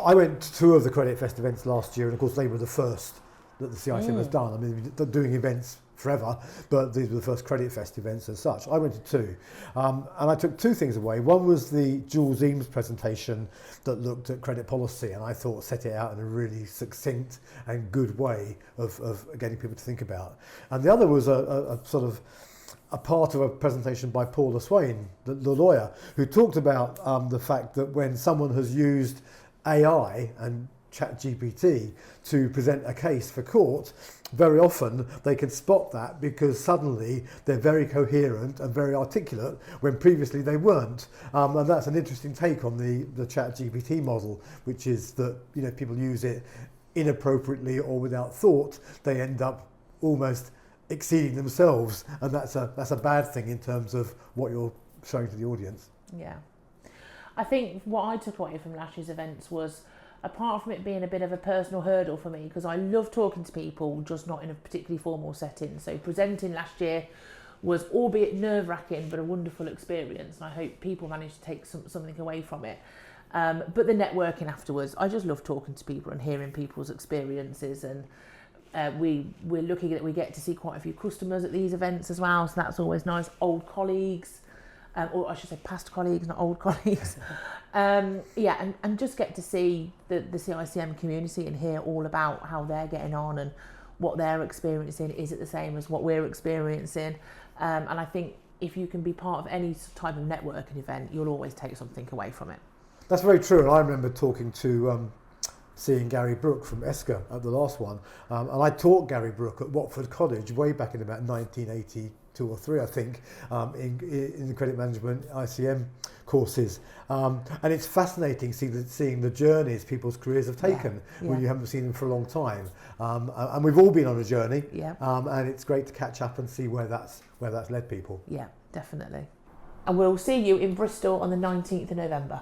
I went to 2 of the Credit Fest events last year, and of course they were the first that the CICM has done. I mean, they're doing events forever, but these were the first Credit Fest events as such. I went to 2, and I took 2 things away. One was the Jules Eames presentation that looked at credit policy, and I thought set it out in a really succinct and good way of getting people to think about. And the other was a sort of a part of a presentation by Paula Swain, the lawyer, who talked about the fact that when someone has used AI and ChatGPT to present a case for court, very often they can spot that because suddenly they're very coherent and very articulate when previously they weren't. And that's an interesting take on the ChatGPT model, which is that, you know, people use it inappropriately or without thought, they end up almost exceeding themselves, and that's a bad thing in terms of what you're showing to the audience. Yeah, I think what I took away from last year's events was, apart from it being a bit of a personal hurdle for me, because I love talking to people, just not in a particularly formal setting. So presenting last year was, albeit nerve-wracking, but a wonderful experience, and I hope people managed to take something away from it. But the networking afterwards, I just love talking to people and hearing people's experiences, and we're lucky that we get to see quite a few customers at these events as well, so that's always nice. Old colleagues, or I should say past colleagues, not old colleagues. And just get to see the CICM community and hear all about how they're getting on and what they're experiencing. Is it the same as what we're experiencing? And I think if you can be part of any type of networking event, you'll always take something away from it. That's very true, and I remember talking to seeing Gary Brooke from ESCA at the last one, and I taught Gary Brooke at Watford College way back in about 1982 or 3, I think, in the credit management ICM courses, and it's fascinating seeing the journeys people's careers have taken when you haven't seen them for a long time, and we've all been on a journey, and it's great to catch up and see where that's led people. Yeah, definitely. And we'll see you in Bristol on the 19th of November.